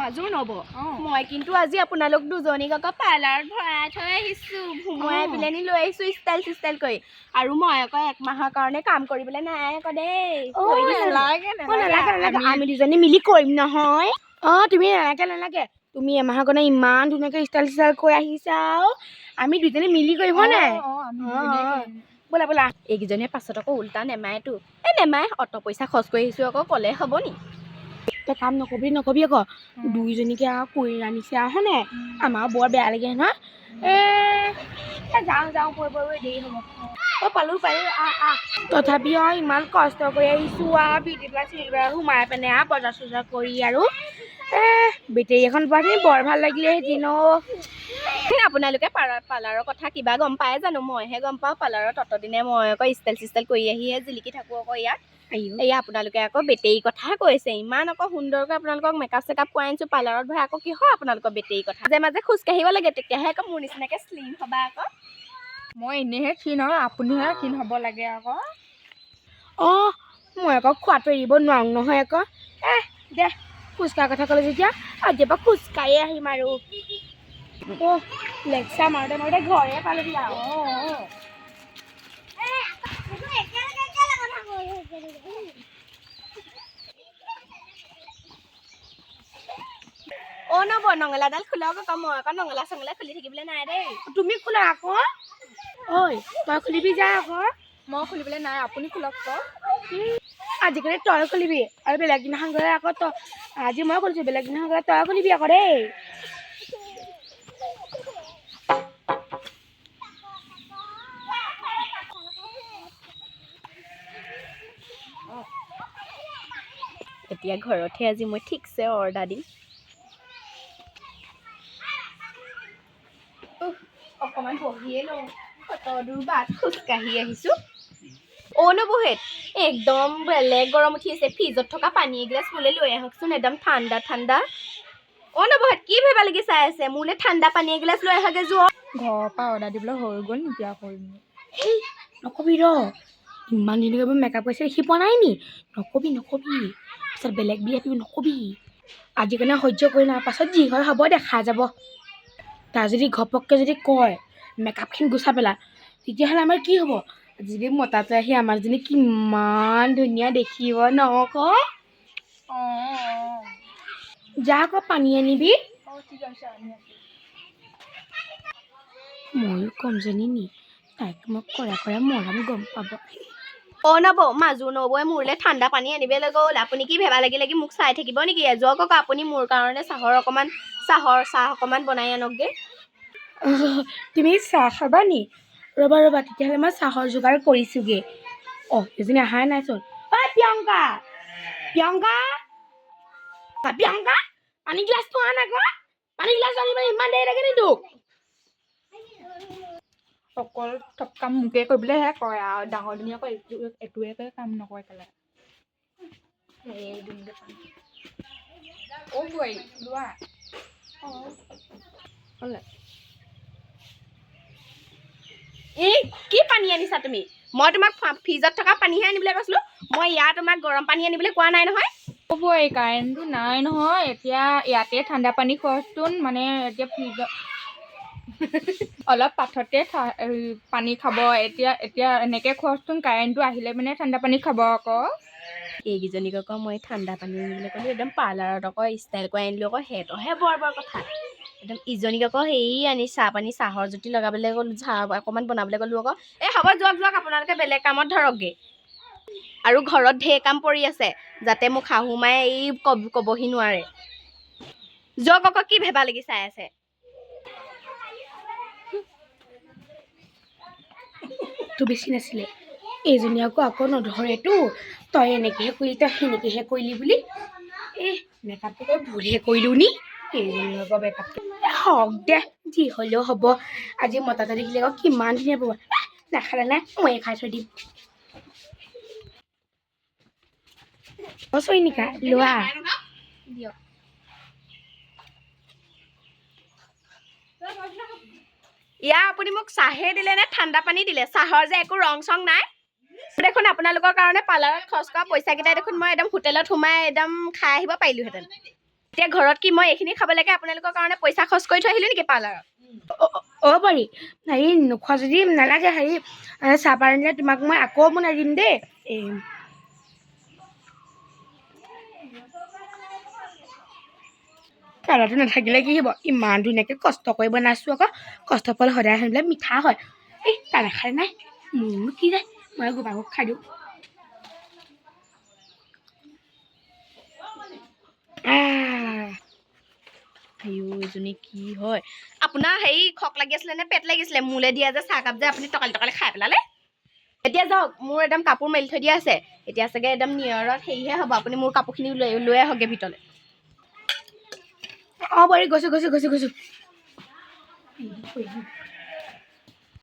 মাজু নব মই কিন্তু আজি আপোনালোক দুজনীক আকৌ পাৰ্লাৰত ভৰাই থৈ আহিছোঁ ভুমুৱাই পিলেনি লৈ আহিছোঁ ষ্টাইল কৰি আৰু মই আকৌ 1 মাহৰ কাৰণে কাম কৰিবলৈ নাই আকৌ দেই আমি দুজনী মিলি কৰিম নহয় তুমি নালাগে তুমি এমাহৰ কাৰণে ইমান ধুনীয়াকৈ ষ্টাইল কৰি আহিছা আমি দুজনী মিলি কৰিম নাই ব'লা এইকেইজনীয়ে পাছত আকৌ উল্টা নেমায়তো নেমায় অত পইচা খৰচ কৰি আহিছোঁ আকৌ ক'লে হ'ব নি তই কাম নকবি আকৌ দুইজনীকে আৰু কৰি আনিছে হয়নে আমাৰ বৰ বেয়া লাগে নহয় যাওঁ কৈ দেৰি হ'ব পালো তথাপিও ইমান কষ্ট কৰি আহিছোঁ আৰু বিউটি প্লাছ সোমাই পিনে বজাৰ চজাৰ কৰি আৰু বেটেৰী এখন পোৱাহেঁতেন বৰ ভাল লাগিলেহেঁতেন আপোনালোকে পাৰ্লাৰৰ কথা কিবা গম পায় জানো মইহে গম পাওঁ পাৰ্লাৰত ততদিনে মই আকৌ ষ্টাইল কৰি আহিহে জিলিকি থাকোঁ আকৌ ইয়াত এয়া আপোনালোকে আকৌ বেটেৰী কথা কৈছে ইমান আকৌ সুন্দৰকৈ আপোনালোকক মেকআপ চেকআপ কৰাই আনিছোঁ পাৰ্লাৰত ভৰাই আকৌ কি হয় আপোনালোকৰ বেটেৰী কথা মাজে খোজকাঢ়িব লাগে তেতিয়াহে আকৌ মোৰ নিচিনাকৈ শ্লিম হ'বা আকৌ মই এনেহে ক্ষীণ হয় আপুনিহে ক্ষীণ হ'ব লাগে আকৌ মই আকৌ খোৱাটো এৰিব নোৱাৰোঁ নহয় আকৌ দে খোজকাঢ়া কথা ক'লে যেতিয়া আজিৰ পৰা খোজকাঢ়ি আহিম আৰু লেকচাৰ মাৰোঁতে ঘৰে পালোহি আৰু নব নঙলাডাল খোলক আকৌ মই আকৌ নঙলা চঙলা খুলি থাকিবলৈ নাই দেই তুমি খোলা আকৌ তই খুলিবি যা আকৌ মই খুলিবলৈ নাই আপুনি খোলক আজিকালি তই খুলিবি আৰু বেলেগ দিনাখন গ'লে আকৌ তই আজি মই খুলিছোঁ বেলেগ দিনাখন গ'লে তই খুলিবি আকৌ দেই এতিয়া ঘৰতহে আজি মই ঠিকছে অৰ্ডাৰ দিম অকণমান বহিয়ে লওঁ কত দূৰ বাট খোজকাঢ়ি আহিছোঁ নবহেত একদম বেলেগ গৰম উঠি আছে ফ্ৰিজত থকা পানী এগিলাচ মোলৈ লৈ আহকচোন একদম ঠাণ্ডা নবহেত কি ভাবিব লাগি চাই আছে মোলৈ ঠাণ্ডা পানী এগিলাচ লৈ আহগে যোৱা ঘৰৰ পৰা অৰ্ডাৰ দিবলৈ হৈ গ'ল নেকি আকৌ নকবি ইমান দিনলৈকে মই মেকআপ কৰিছে দেখি পোৱা নাই নি নকবি পিছত বেলেগ বিয়া আহিবি নকবি আজি কাৰণে সহ্য কৰি নাই পাছত যি হয় হ'ব দেখা যাব তাৰ যদি ঘপককৈ যদি কয় মেকআপখিনি গুচাই পেলা তেতিয়াহ'লে আমাৰ কি হ'ব যদি মতাটো আহি আমাৰ যদি কিমান ধুনীয়া দেখিব নক যা আকৌ পানী আনিবি ঠিক আছে ময়ো কমজনী নি তাইক মই কৰা মৰাম গম পাব নব মাজু নবৌয়ে মোৰলৈ ঠাণ্ডা পানী আনিবলৈ গ'ল আপুনি কি ভেবা লাগি মোক চাই থাকিব নেকি এযোৰক আকৌ আপুনি মোৰ কাৰণে চাহ অকণমান বনাই আনকগৈ তুমি চাহ খাবা নি ৰ'বা তেতিয়াহ'লে মই চাহৰ যোগাৰ কৰিছোঁগৈ এজনী অহাই নাইচোন প্ৰিয়ংকা পানী গিলাচটো আন আকৌ পানী গিলাচ আনিবলৈ ইমান দেৰি লাগে নি তোক অকল চব কাম মোকে কৰিবলৈহে কয় আৰু ডাঙৰ দুনীয়া আকৌ এইটোৱে কাম নকৰে কেলে বোৱাৰী লোৱা কি পানী আনিছা তুমি মই তোমাক ফ্ৰিজত থকা পানীহে আনিবলৈ কৈছিলোঁ মই ইয়াত তোমাক গৰম পানী আনিবলৈ কোৱা নাই নহয় বোৱাৰী কাৰেণ্টটো নাই নহয় এতিয়া ইয়াতে ঠাণ্ডা পানী খোৱাচোন মানে এতিয়া ফ্ৰিজত অলপ পাছতে পানী খাব এতিয়া এনেকৈ খোৱাচোন কাৰেণ্টটো আহিলে মানে ঠাণ্ডা পানী খাব আকৌ এইকেইজনীক আকৌ মই ঠাণ্ডা পানী আনিবলৈ ক'লোঁ একদম পাৰ্লাৰত আকৌ ষ্টাইল কৰি আনিলোঁ আকৌ সিহঁতৰহে বৰ কথা একদম ইজনীক আকৌ আনি চাহৰ জুতি লগাবলৈ গ'লোঁ চাহ অকণমান বনাবলৈ গ'লোঁ আকৌ হ'ব যোৱাক আপোনালোকে বেলেগ কামত ধৰকগৈ আৰু ঘৰত ঢেৰ কাম পৰি আছে যাতে মোক শাহু মায়ে ক'বহি নোৱাৰে যাওক আকৌ কি ভেবা লাগি চাই আছে তো বেছি নাছিলে এইজনী আকৌ নধৰেতো তই এনেকৈহে কৰিলি তই সেনেকৈহে কৰিলি বুলি মেকআপটো তই ভুলহে কৰিলোঁ নি এইজনী আকৌ মেকআপটো হওক দে যি হ'লেও হ'ব আজি মতাটো দেখিলে আকৌ কিমান ধুনীয়া পাব নাখালে নাই ময়ে খাই থৈ দিম চয়নিকা লোৱা দিয়ক আপুনি মোক চাহে দিলে নে ঠাণ্ডা পানী দিলে চাহৰ যে একো ৰং চং নাই দেখোন আপোনালোকৰ কাৰণে পাৰ্লাৰত খৰচ কৰা পইচাকেইটাই দেখোন মই একদম হোটেলত সোমাই একদম খাই আহিব পাৰিলোহেঁতেন এতিয়া ঘৰত কি মই এইখিনি খাব লাগে আপোনালোকৰ কাৰণে পইচা খৰচ কৰি থৈ আহিলোঁ নেকি পাৰ্লাৰত? অ' পাৰি হেৰি নোখোৱা যদি নালাগে হেৰি চাহপাত আনিলে তোমাক মই আকৌ বনাই দিম দেই কালাৰটো নাথাকিলে কি হ'ব ইমান ধুনীয়াকৈ কষ্ট কৰি বনাইছোঁ আকৌ কষ্টৰ ফল সদায় আনিলে মিঠা হয় এই তাৰ নাখায় নাই মোৰনো কি যায় মই গোবাগক খাই দিওঁ এজনী কি হয় আপোনাৰ হেৰি খক লাগি আছিলে নে পেট লাগিছিলে মোলে দিয়া যে চাহকাপ যে আপুনি টকালি খাই পেলালে এতিয়া যাওক মোৰ একদম কাপোৰ মেলি থৈ দিয়া আছে এতিয়া চাগে একদম নিয়ৰত হেৰিহে হ'ব আপুনি মোৰ কাপোৰখিনি লৈ আহকগৈ ভিতৰলৈ পাৰি গৈছোঁ